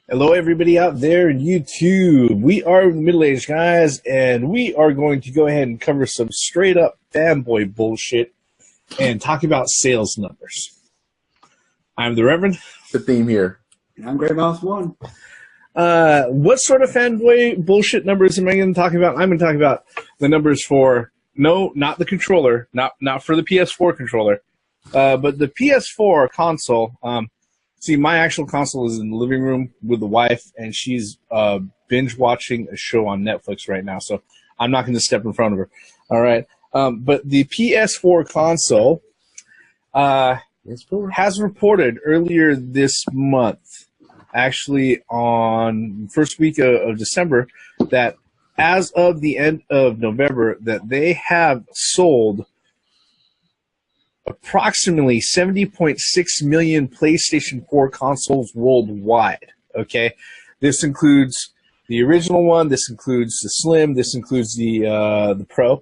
Hello, everybody out there in YouTube. We are the middle-aged guys, and we are going to go ahead and cover some straight-up fanboy bullshit and talk about sales numbers. I'm the Reverend. The theme here. And I'm Grey Mouse 1. What sort of fanboy bullshit numbers am I going to talk about? I'm going to talk about the numbers for, no, not the controller, not for the PS4 controller, but the PS4 console. See, my actual console is in the living room with the wife, and she's binge watching a show on Netflix right now, so I'm not going to step in front of her. All right, but the PS4 console has reported earlier this month, actually on the first week of December, that as of the end of November, that they have sold approximately 70.6 million PlayStation 4 consoles worldwide. Okay, this includes the original one, this includes the Slim, this includes the Pro,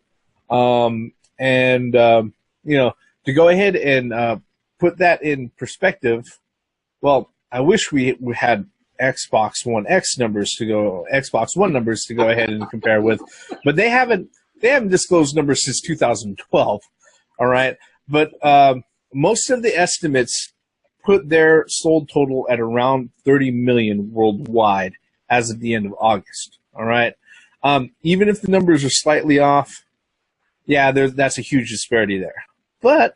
you know, to go ahead and put that in perspective. Well, I wish we had Xbox One X numbers to go, Xbox One numbers to go ahead and compare with, but they haven't disclosed numbers since 2012. All right. But most of the estimates put their sold total at around 30 million worldwide as of the end of August. All right. Even if the numbers are slightly off, yeah, that's a huge disparity there. But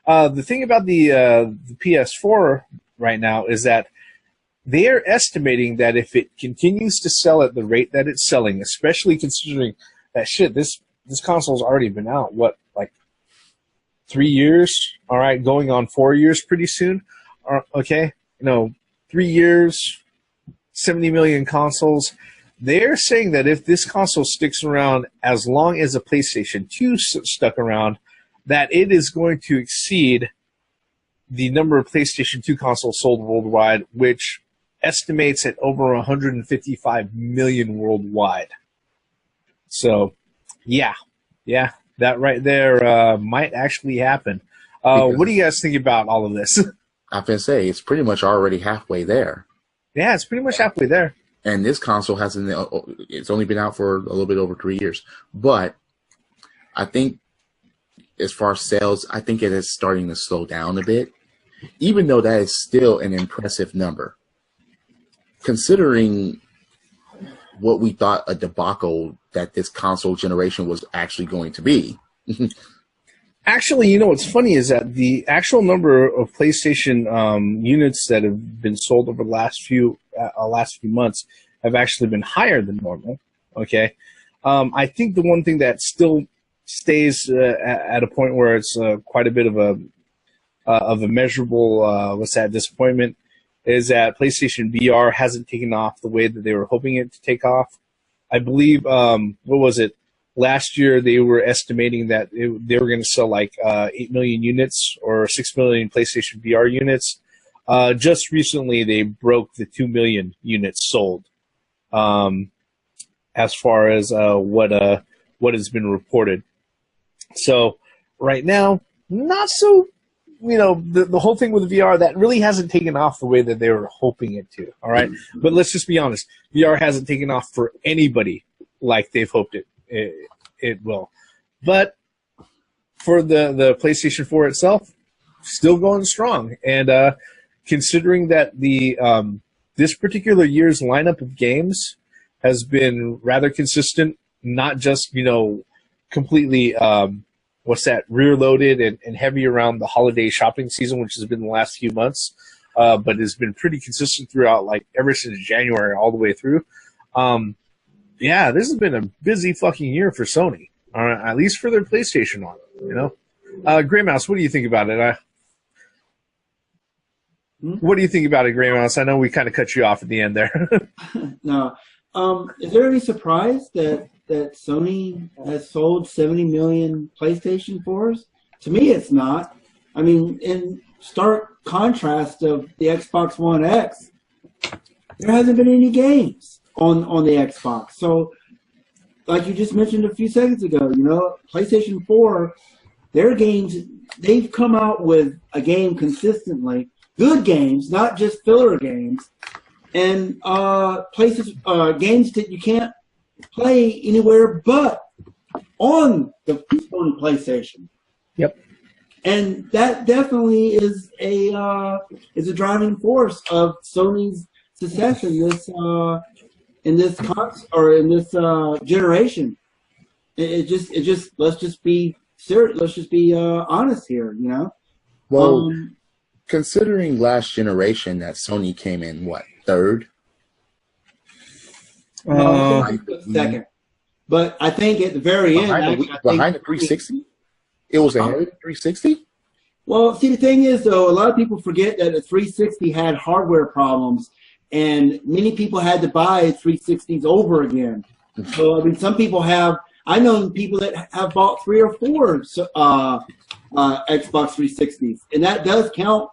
the thing about the PS4 right now is that they are estimating that if it continues to sell at the rate that it's selling, especially considering that this console's already been out, what, like 3 years, all right, going on 4 years pretty soon, okay, 3 years, 70 million consoles. They're saying that if this console sticks around as long as a PlayStation 2 stuck around, that it is going to exceed the number of PlayStation 2 consoles sold worldwide, which estimates at over 155 million worldwide. So, yeah. That right there might actually happen. What do you guys think about all of this? I can say it's pretty much already halfway there. Yeah, it's pretty much halfway there. And this console it's only been out for a little bit over 3 years. But I think as far as sales, I think it is starting to slow down a bit, even though that is still an impressive number. Considering what we thought a debacle that this console generation was actually going to be. Actually, what's funny is that the actual number of PlayStation units that have been sold over the last few months have actually been higher than normal. Okay, I think the one thing that still stays at a point where it's quite a bit of a measurable disappointment is that PlayStation VR hasn't taken off the way that they were hoping it to take off. I believe, last year they were estimating that they were going to sell like 8 million units or 6 million PlayStation VR units. Just recently they broke the 2 million units sold, as far as what has been reported. So right now, not so. The whole thing with VR, that really hasn't taken off the way that they were hoping it to, all right? But let's just be honest. VR hasn't taken off for anybody like they've hoped it will. But for the PlayStation 4 itself, still going strong. And considering that this particular year's lineup of games has been rather consistent, not just, completely rear-loaded and heavy around the holiday shopping season, which has been the last few months, but has been pretty consistent throughout, like, ever since January all the way through. Yeah, this has been a busy fucking year for Sony, at least for their PlayStation one, Grey Mouse, what do you think about it? What do you think about it, Grey Mouse? I know we kind of cut you off at the end there. No. Is there any surprise that Sony has sold 70 million PlayStation 4s? To me, it's not. I mean, in stark contrast of the Xbox One X, there hasn't been any games on the Xbox. So, like you just mentioned a few seconds ago, PlayStation 4, their games, they've come out with a game consistently, good games, not just filler games, and places, games that you can't play anywhere but on the Sony PlayStation. Yep. And that definitely is a driving force of Sony's success in this generation. It just let's just be serious. Let's just be honest here, you know. Well, considering last generation that Sony came in what, third? Second. But I think at the very end, behind the 360, it was ahead of the 360. Well, see, the thing is, though, a lot of people forget that the 360 had hardware problems, and many people had to buy 360s over again. So, I mean, some people have. I know people that have bought 3 or 4 Xbox 360s, and that does count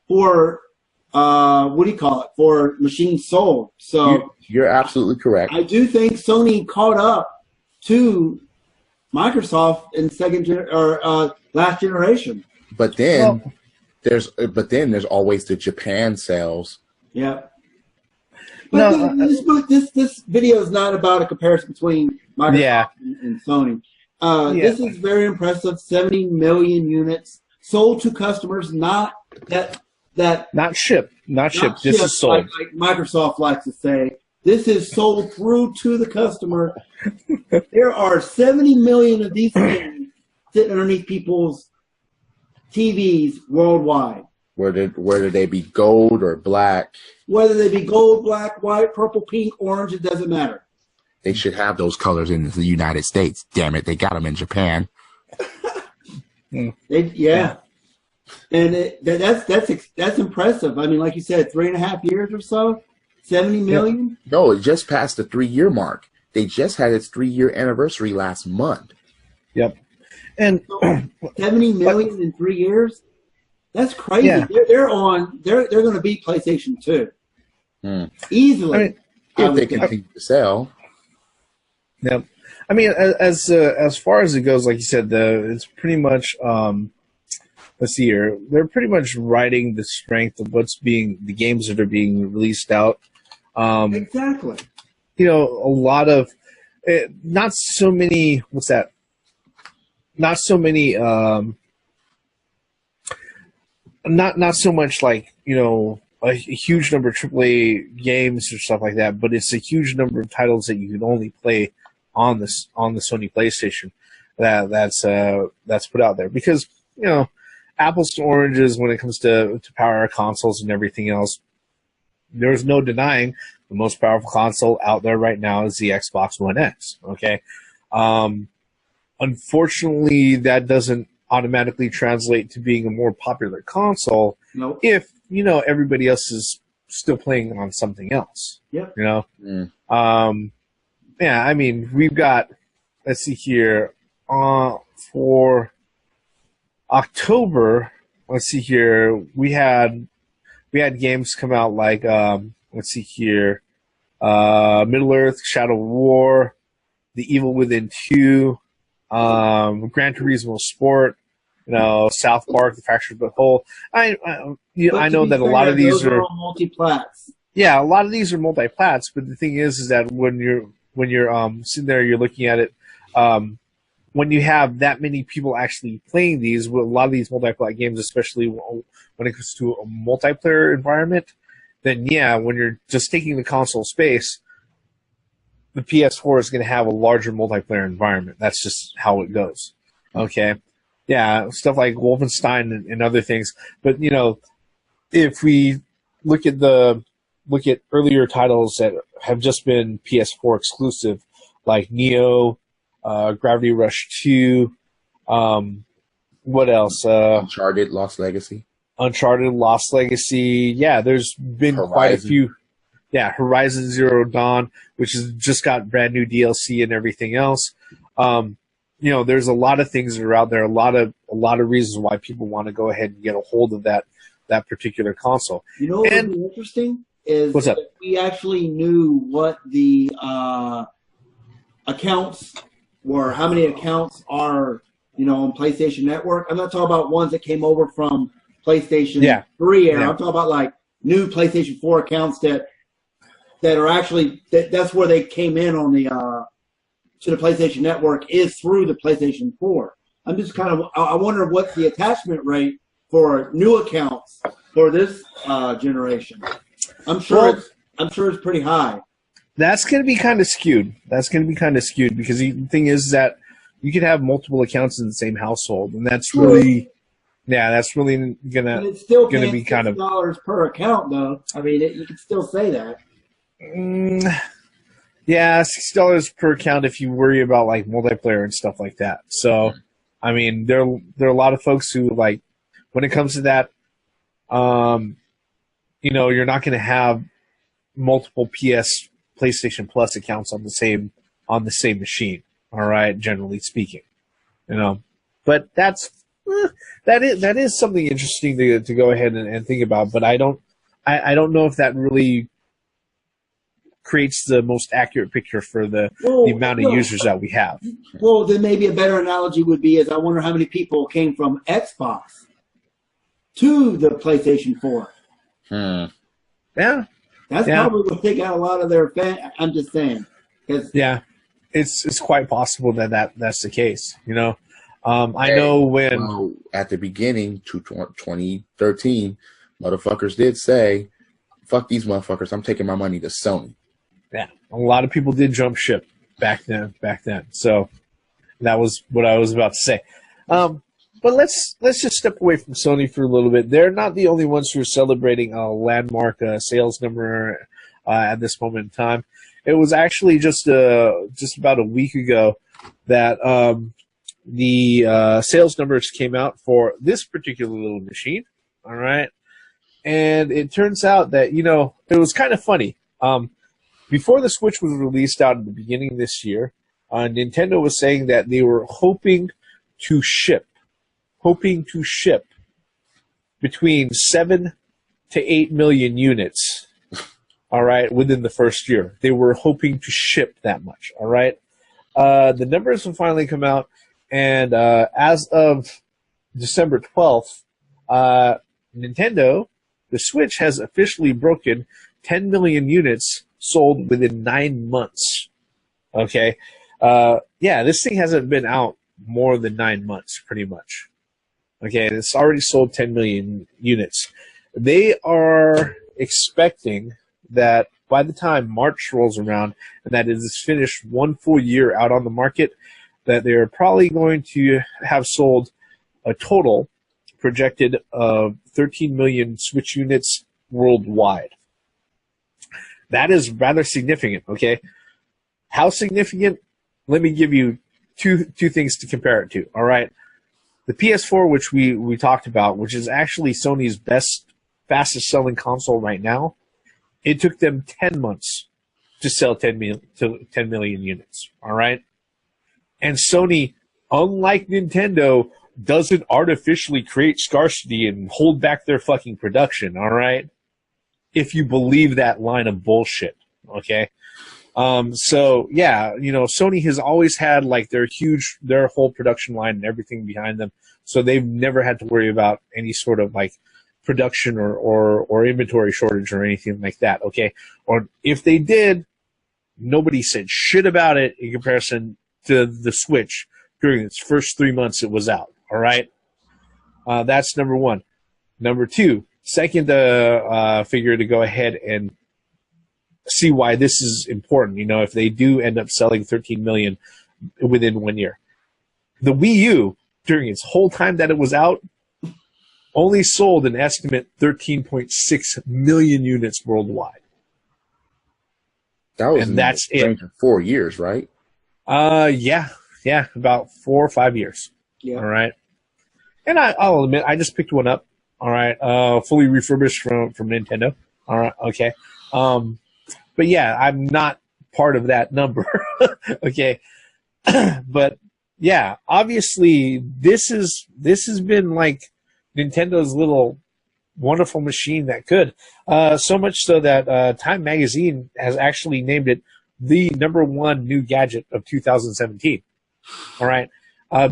for for machines sold. So you're absolutely correct. I do think Sony caught up to Microsoft in last generation. But then there's always the Japan sales. Yeah. But this video is not about a comparison between Microsoft and Sony. This is very impressive. 70 million units sold to customers, not shipped. This is sold. Like Microsoft likes to say. This is sold through to the customer. There are 70 million of these things sitting underneath people's TVs worldwide. Whether they be gold or black. Whether they be gold, black, white, purple, pink, orange, it doesn't matter. They should have those colors in the United States. Damn it, they got them in Japan. And that's impressive. I mean, like you said, 3.5 years or so, 70 million. No, it just passed the 3-year mark. They just had its 3-year anniversary last month. Yep. And so 70 million in 3 years. That's crazy. Yeah. They're going to beat PlayStation 2 easily. I mean, if they continue to sell. Yeah. I mean, as far as it goes, like you said, it's pretty much. Let's see here. They're pretty much riding the strength of the games that are being released out. Exactly. You know, a lot of not so many. What's that? Not so many. Not so much like, you know, a huge number of AAA games or stuff like that, but it's a huge number of titles that you can only play on the Sony PlayStation that's put out there, because, you know, apples to oranges when it comes to power consoles and everything else. There's no denying the most powerful console out there right now is the Xbox One X. Okay, unfortunately, that doesn't automatically translate to being a more popular console. Nope. If, you know, everybody else is still playing on something else. Yep. You know. Yeah, I mean, we've got. Let's see here. For October, let's see here. We had games come out like let's see here. Middle Earth, Shadow of War, The Evil Within 2, Gran Turismo Sport, you know, South Park, The Fractured But Whole. I know that a lot of these are multi-plats. Yeah, a lot of these are multi-plats, but the thing is that when you're sitting there, you're looking at it. When you have that many people actually playing these, a lot of these multi-plat games, especially when it comes to a multiplayer environment, then yeah, when you're just taking the console space, the PS4 is going to have a larger multiplayer environment. That's just how it goes. Okay, yeah, stuff like Wolfenstein and other things. But you know, if we look at earlier titles that have just been PS4 exclusive, like Neo. Gravity Rush 2, what else? Uncharted Lost Legacy. Yeah, there's been quite a few. Yeah, Horizon Zero Dawn, which has just got brand new DLC and everything else. You know, there's a lot of things that are out there. A lot of reasons why people want to go ahead and get a hold of that particular console. You know what would be interesting is what's up? If we actually knew what the accounts or how many accounts are, you know, on PlayStation Network. I'm not talking about ones that came over from PlayStation 3 era. I'm talking about like new PlayStation 4 accounts that that are actually that's where they came in on the to the PlayStation Network is through the PlayStation 4. I'm just kind of I wonder what's the attachment rate for new accounts for this generation. I'm sure it's pretty high. That's going to be kind of skewed. Because the thing is that you could have multiple accounts in the same household, and that's really gonna be kind of $6 per account, though. I mean, you could still say that. Yeah, $6 per account if you worry about like multiplayer and stuff like that. So, I mean, there are a lot of folks who like when it comes to that, you're not going to have multiple PlayStation Plus accounts on the same machine. All right, generally speaking, but that is something interesting to go ahead and think about. But I don't know if that really creates the most accurate picture for the amount of users that we have. Well, then maybe a better analogy would be I wonder how many people came from Xbox to the PlayStation 4. Yeah. That's probably what they got a lot of their fans. I'm just saying. Yeah, it's quite possible that's the case. I know when at the beginning to 2013, motherfuckers did say, "Fuck these motherfuckers! I'm taking my money to Sony." Yeah, a lot of people did jump ship back then. So that was what I was about to say. But let's just step away from Sony for a little bit. They're not the only ones who are celebrating a landmark sales number at this moment in time. It was actually just about a week ago that the sales numbers came out for this particular little machine. All right, and it turns out that it was kind of funny. Before the Switch was released out at the beginning of this year, Nintendo was saying that they were hoping to ship between 7 to 8 million units, all right, within the first year. They were hoping to ship that much, all right? The numbers will finally come out, and as of December 12th, Nintendo, the Switch has officially broken 10 million units sold within 9 months, okay? This thing hasn't been out more than 9 months, pretty much. Okay, it's already sold 10 million units. They are expecting that by the time March rolls around and that it is finished 1 full year out on the market, that they're probably going to have sold a total projected of 13 million Switch units worldwide. That is rather significant, okay? How significant? Let me give you two things to compare it to, all right? The PS4, which we talked about, which is actually Sony's fastest selling console right now, it took them 10 months to sell 10 million units, all right? And Sony, unlike Nintendo, doesn't artificially create scarcity and hold back their fucking production, all right? If you believe that line of bullshit, okay? Sony has always had like their whole production line and everything behind them. So they've never had to worry about any sort of like production or inventory shortage or anything like that. Okay. Or if they did, nobody said shit about it in comparison to the Switch during its first 3 months it was out. All right. That's number one. Number two, second figure to go ahead and see why this is important, if they do end up selling 13 million within 1 year. The Wii U, during its whole time that it was out, only sold an estimate 13.6 million units worldwide. That's it. 4 years, right? Yeah, about 4 or 5 years. Yeah. All right. And I'll admit, I just picked one up. All right. Fully refurbished from Nintendo. All right. Okay. But yeah, I'm not part of that number. Okay. But yeah, obviously this has been like Nintendo's little wonderful machine that could. So much so that Time Magazine has actually named it the #1 new gadget of 2017. All right.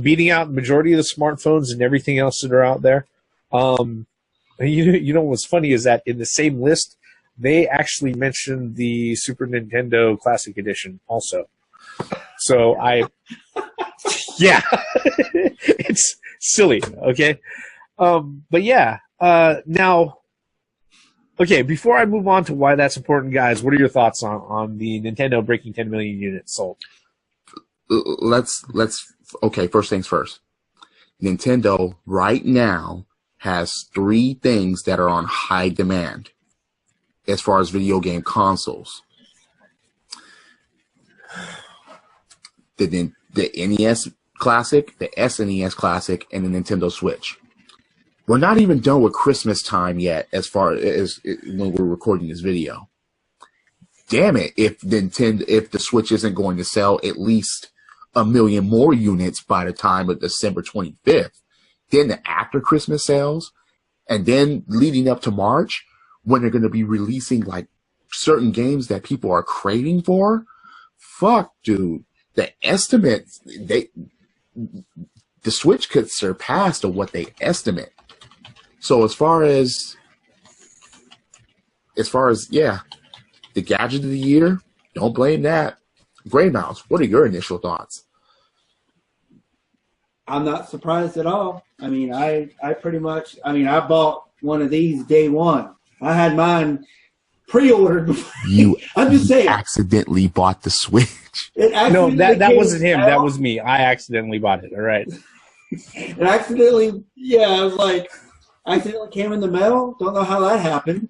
Beating out the majority of the smartphones and everything else that are out there. What's funny is that in the same list, they actually mentioned the Super Nintendo Classic Edition also. So yeah, it's silly, okay? But yeah, now, okay, before I move on to why that's important, guys, what are your thoughts on the Nintendo breaking 10 million units sold? Okay, first things first. Nintendo right now has 3 things that are on high demand as far as video game consoles. The NES Classic, the SNES Classic, and the Nintendo Switch. We're not even done with Christmas time yet as far as when we're recording this video. Damn it, if the Switch isn't going to sell at least 1 million more units by the time of December 25th, then the after Christmas sales, and then leading up to March, when they're going to be releasing like certain games that people are craving for, fuck, dude. The estimates, the Switch could surpass to what they estimate. So as far as yeah, the gadget of the year, don't blame that. Gray Mouse, what are your initial thoughts? I'm not surprised at all. I mean, I bought one of these day one. I had mine pre-ordered. I'm just saying. Accidentally bought the Switch. No, that wasn't him. That was me. I accidentally bought it. All right. It accidentally, I was like, accidentally came in the mail. Don't know how that happened.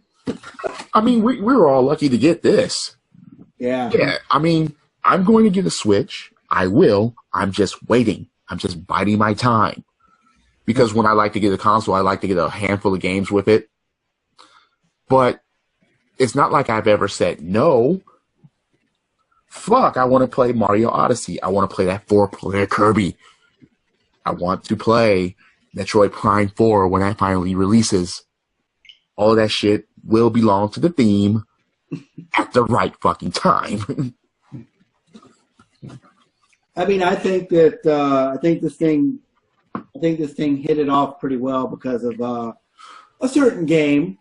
I mean, we were all lucky to get this. Yeah. Yeah. I mean, I'm going to get a Switch. I will. I'm just waiting. I'm just biding my time. Because when I like to get a console, I like to get a handful of games with it. But it's not like I've ever said no. Fuck, I want to play Mario Odyssey. I want to play that 4-player Kirby. I want to play Metroid Prime 4 when that finally releases. All of that shit will belong to the theme at the right fucking time. I mean, I think that I think this thing hit it off pretty well because of a certain game.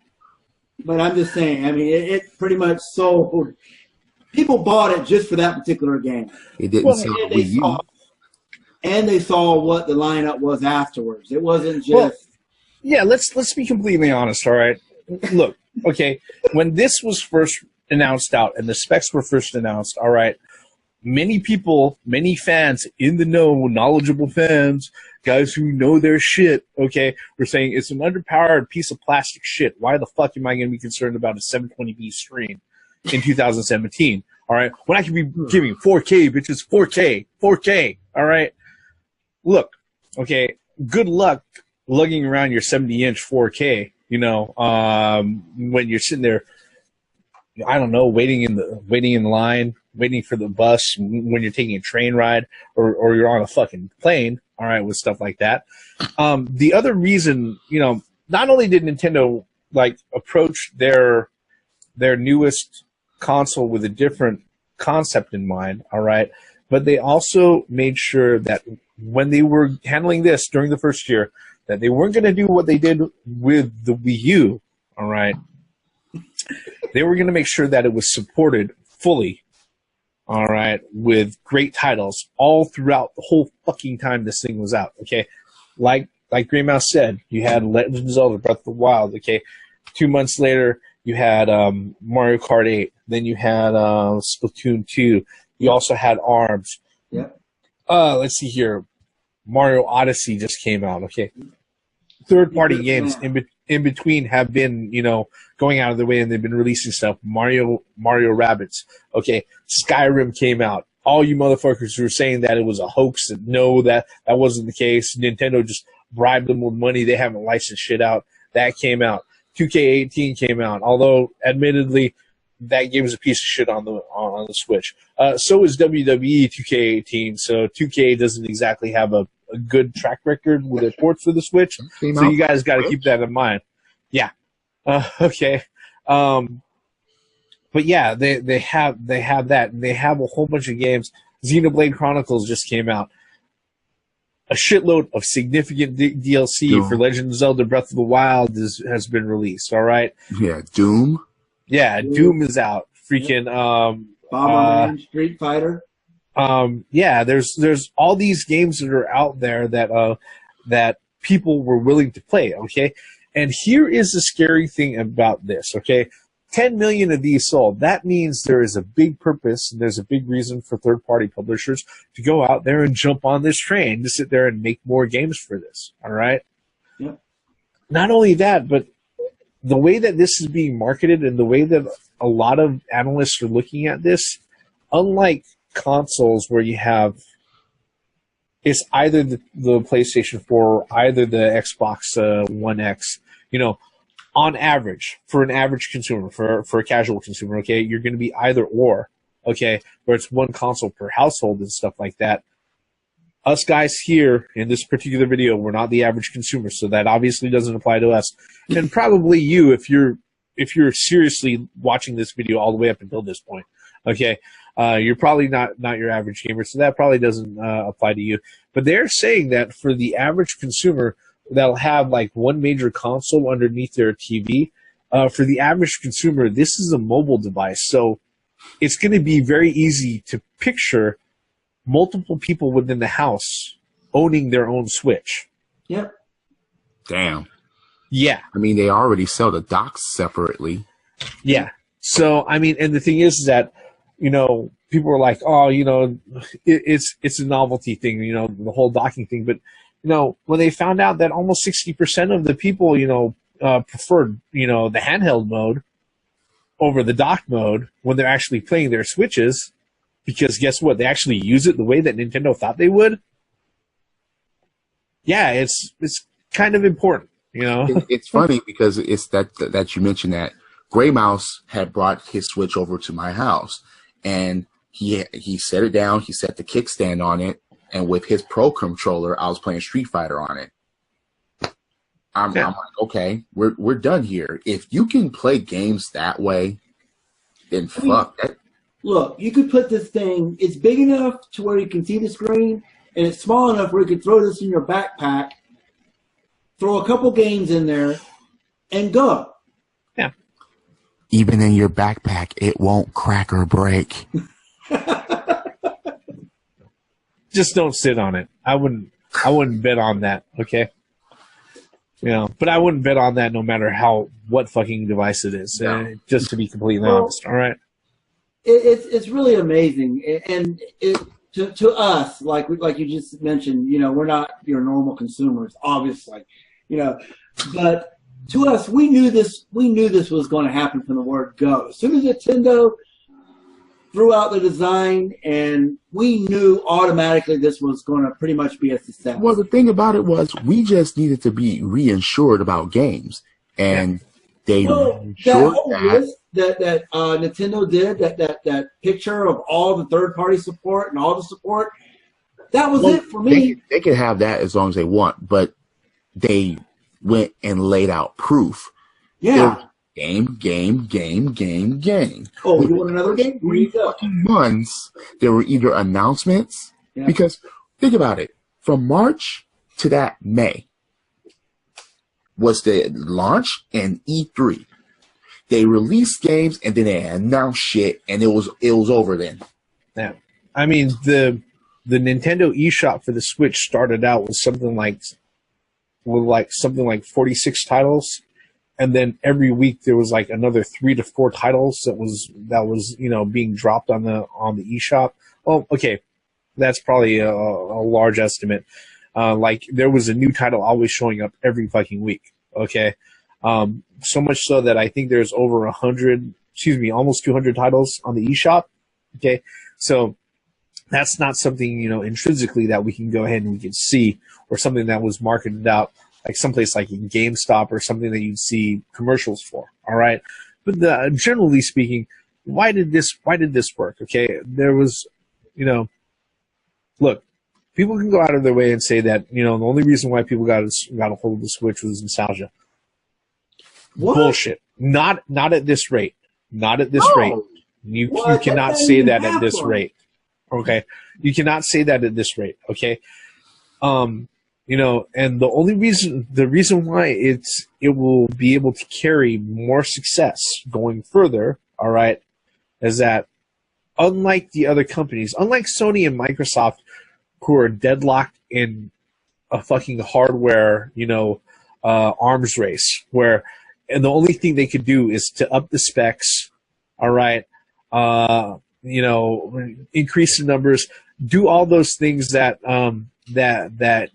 But I'm just saying, I mean, it pretty much sold. People bought it just for that particular game. It didn't sell Wii U. And they saw what the lineup was afterwards. It wasn't just. Well, yeah, let's be completely honest. All right, look, okay, when this was first announced out and the specs were first announced, all right, many people, many fans in the know, knowledgeable fans, guys who know their shit, okay, were saying it's an underpowered piece of plastic shit. Why the fuck am I going to be concerned about a 720p screen in 2017? All right, when I can be giving 4K, bitches, 4K, all right? Look, okay, good luck lugging around your 70-inch 4K, you know, when you're sitting there, I don't know, waiting in the line, waiting for the bus, when you're taking a train ride, or you're on a fucking plane, all right, with stuff like that. The other reason, you know, not only did Nintendo like approach their newest console with a different concept in mind, all right, but they also made sure that when they were handling this during the first year, that they weren't going to do what they did with the Wii U, all right. They were going to make sure that it was supported fully, all right, with great titles all throughout the whole fucking time this thing was out, okay? Like Grey Mouse said, you had Legend of Zelda Breath of the Wild, okay? 2 months later, you had Mario Kart 8. Then you had Splatoon 2. You also had ARMS. Yeah. Let's see here. Mario Odyssey just came out, okay? Third-party games in between have been, you know, going out of the way, and they've been releasing stuff. Mario Rabbids, okay? Skyrim came out. All you motherfuckers who were saying that it was a hoax, and no, that wasn't the case. Nintendo just bribed them with money. They haven't licensed shit out. That came out. 2K18 came out, although admittedly that game is a piece of shit on the Switch. So is WWE 2K18, so 2K doesn't exactly have a good track record with their ports for the Switch. So you guys got to keep that in mind. Yeah. Okay. But yeah, they have that, and they have a whole bunch of games. Xenoblade Chronicles just came out. A shitload of significant DLC for Legend of Zelda Breath of the Wild has been released, all right? Yeah, Doom. Yeah, Doom is out. Freaking Bomberman, Street Fighter. Yeah, there's all these games that are out there that people were willing to play, okay? And here is the scary thing about this, okay? 10 million of these sold. That means there is a big purpose and there's a big reason for third-party publishers to go out there and jump on this train, to sit there and make more games for this, all right? Yeah. Not only that, but the way that this is being marketed and the way that a lot of analysts are looking at this, unlike consoles where you have, it's either the PlayStation 4 or either the Xbox One X, you know, on average, for an average consumer, for a casual consumer, okay, you're going to be either or, okay, where it's one console per household and stuff like that. Us guys here in this particular video, we're not the average consumer, so that obviously doesn't apply to us. And probably you, if you're seriously watching this video all the way up until this point, okay, you're probably not your average gamer, so that probably doesn't apply to you. But they're saying that for the average consumer that'll have like one major console underneath their TV, for the average consumer, this is a mobile device, so it's going to be very easy to picture multiple people within the house owning their own Switch. Yep. Damn. Yeah. I mean, they already sell the docks separately. Yeah. So, I mean, and the thing is that, you know, people are like, oh, you know, it's a novelty thing, you know, the whole docking thing. But, you know, when they found out that almost 60% of the people, you know, preferred, you know, the handheld mode over the dock mode when they're actually playing their Switches, because guess what? They actually use it the way that Nintendo thought they would. Yeah, it's kind of important, you know. It's funny because it's that you mentioned that Gray Mouse had brought his Switch over to my house, and he set it down. He set the kickstand on it, and with his Pro controller, I was playing Street Fighter on it. I'm like, okay, we're done here. If you can play games that way, then fuck that. Look, you could put this thing, it's big enough to where you can see the screen, and it's small enough where you could throw this in your backpack, throw a couple games in there, and go. Yeah. Even in your backpack, it won't crack or break. Just don't sit on it. I wouldn't bet on that, okay? You know, but I wouldn't bet on that no matter what fucking device it is. No. Just to be completely honest, all right? It's really amazing, and to us, like you just mentioned, you know, we're not your normal consumers, obviously, you know, but to us, we knew this was going to happen from the word go. As soon as Nintendo threw out the design, and we knew automatically this was going to pretty much be a success. Well, the thing about it was we just needed to be reassured about games, and they reassured that Nintendo did, that picture of all the third-party support and all the support, that was it for me. They can have that as long as they want, but they went and laid out proof. Yeah. Game. Oh, you want another game? Here you go. Months, there were either announcements, because think about it, from March to that May was the launch and E3. They released games and then they announced shit, and it was over then. Yeah, I mean the Nintendo eShop for the Switch started out with something like 46 titles, and then every week there was like another 3 to 4 titles that was you know, being dropped on the eShop. Well, okay, that's probably a large estimate. Like there was a new title always showing up every fucking week. Okay. So much so that I think there's over almost 200 titles on the eShop. Okay. So that's not something, you know, intrinsically that we can go ahead and we can see, or something that was marketed out like someplace like in GameStop or something that you'd see commercials for. All right. But generally speaking, why did this work? Okay. There was, you know, look, people can go out of their way and say that, you know, the only reason why people got a hold of the Switch was nostalgia. What? Bullshit. Not at this rate. Not at this rate. You cannot say that at this rate. Okay? You cannot say that at this rate. Okay? You and the reason why it will be able to carry more success going further, all right, is that unlike the other companies, unlike Sony and Microsoft, who are deadlocked in a fucking hardware, arms race, and the only thing they could do is to up the specs, all right, increase the numbers, do all those things that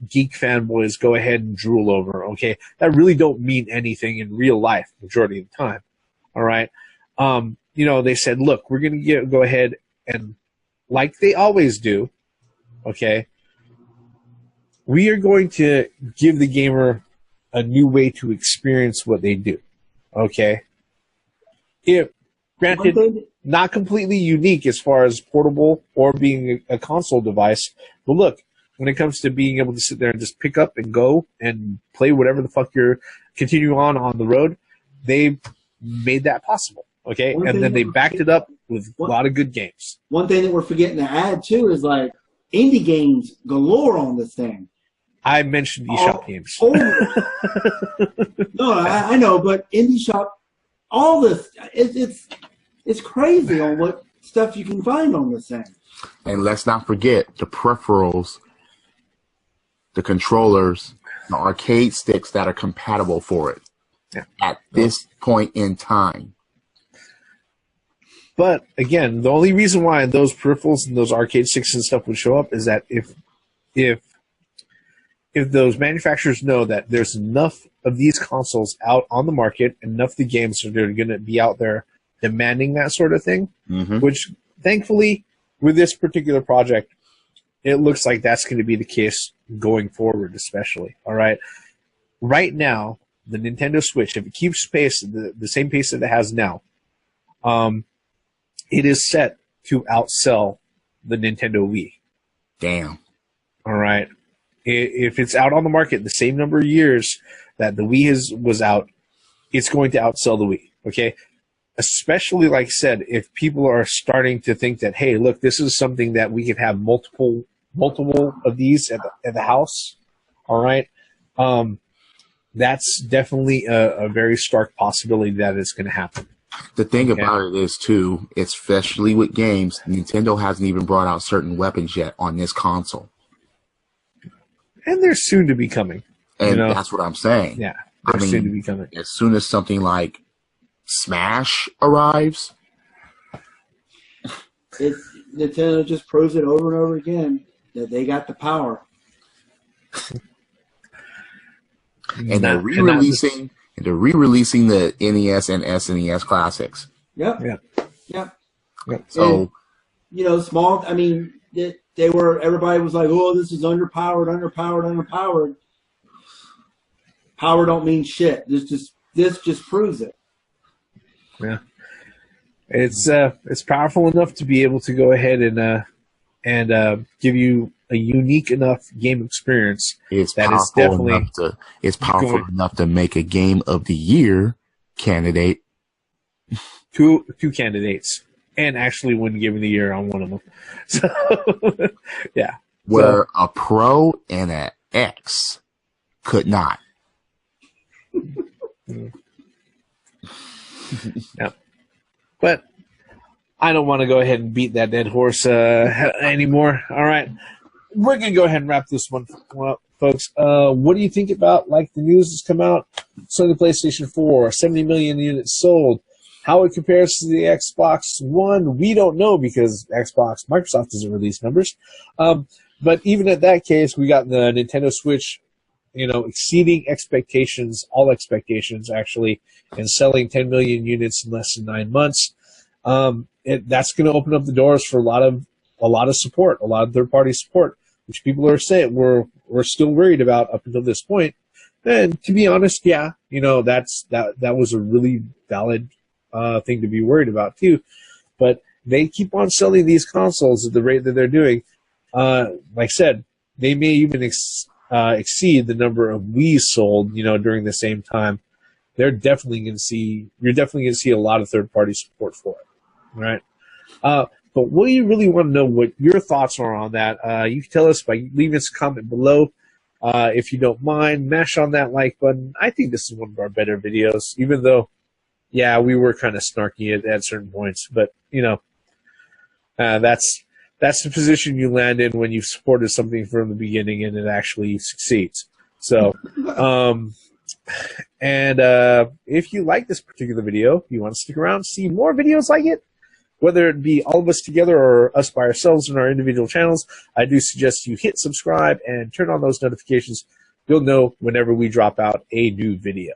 geek fanboys go ahead and drool over, okay? That really don't mean anything in real life majority of the time, all right? They said, look, we're going to go ahead and, like they always do, okay, we are going to give the gamer a new way to experience what they do, okay? Granted, not completely unique as far as portable or being a console device, but look, when it comes to being able to sit there and just pick up and go and play whatever the fuck you're continuing on the road, they made that possible, okay? And then they backed it up with a lot of good games. One thing that we're forgetting to add, too, is like indie games galore on this thing. I mentioned eShop games. No, I know, but indie shop, all this, it's crazy on what stuff you can find on this thing. And let's not forget the peripherals, the controllers, the arcade sticks that are compatible for it at this point in time. But again, the only reason why those peripherals and those arcade sticks and stuff would show up is that if those manufacturers know that there's enough of these consoles out on the market, enough of the games that are going to be out there demanding that sort of thing, which thankfully with this particular project, it looks like that's going to be the case going forward, especially. All right. Right now, the Nintendo Switch, if it keeps pace, the same pace that it has now, it is set to outsell the Nintendo Wii. Damn. All right. If it's out on the market the same number of years that the Wii was out, it's going to outsell the Wii. Okay. Especially, like I said, if people are starting to think that, hey, look, this is something that we can have multiple of these at the house. All right. That's definitely a very stark possibility that it's going to happen. The thing about it is, too, especially with games, Nintendo hasn't even brought out certain weapons yet on this console. And they're soon to be coming. And that's what I'm saying. Yeah, they're soon to be coming. As soon as something like Smash arrives, Nintendo just proves it over and over again that they got the power. And they're re-releasing the NES and SNES classics. Yep. So, and, small. I mean, everybody was like, "Oh, this is underpowered." Power don't mean shit. This just proves it. Yeah, it's powerful enough to be able to go ahead and give you a unique enough game experience. It's powerful enough to make a game of the year candidate. Two candidates, and actually win game of the year on one of them. So, yeah. Where a Pro and an X could not. Yeah. But I don't want to go ahead and beat that dead horse anymore. All right. We're going to go ahead and wrap this one up, folks. What do you think about, the news has come out, Sony PlayStation 4, 70 million units sold. How it compares to the Xbox One, we don't know because Microsoft doesn't release numbers. But even at that case, we got the Nintendo Switch, exceeding expectations, all expectations actually, and selling 10 million units in less than 9 months. That's going to open up the doors for a lot of support, a lot of third-party support, which people are saying we're still worried about up until this point. And to be honest, that was a really valid thing to be worried about too. But they keep on selling these consoles at the rate that they're doing. Like I said, they may even exceed the number of Wii sold, during the same time. You're definitely going to see a lot of third-party support for it, right? But we really want to know what your thoughts are on that. You can tell us by leaving us a comment below. If you don't mind, mash on that like button. I think this is one of our better videos, even though, yeah, we were kind of snarky at certain points. But, you know, that's the position you land in when you've supported something from the beginning and it actually succeeds. So, if you like this particular video, you want to stick around, see more videos like it, whether it be all of us together or us by ourselves in our individual channels, I do suggest you hit subscribe and turn on those notifications. You'll know whenever we drop out a new video.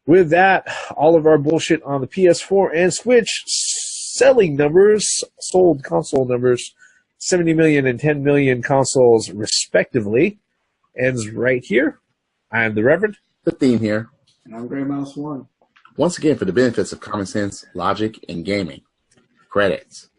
With that, all of our bullshit on the PS4 and Switch selling numbers, sold console numbers, 70 million and 10 million consoles respectively, ends right here. I am the Reverend. The theme here. And I'm Grey Mouse 1. Once again, for the benefits of common sense, logic, and gaming. Credits.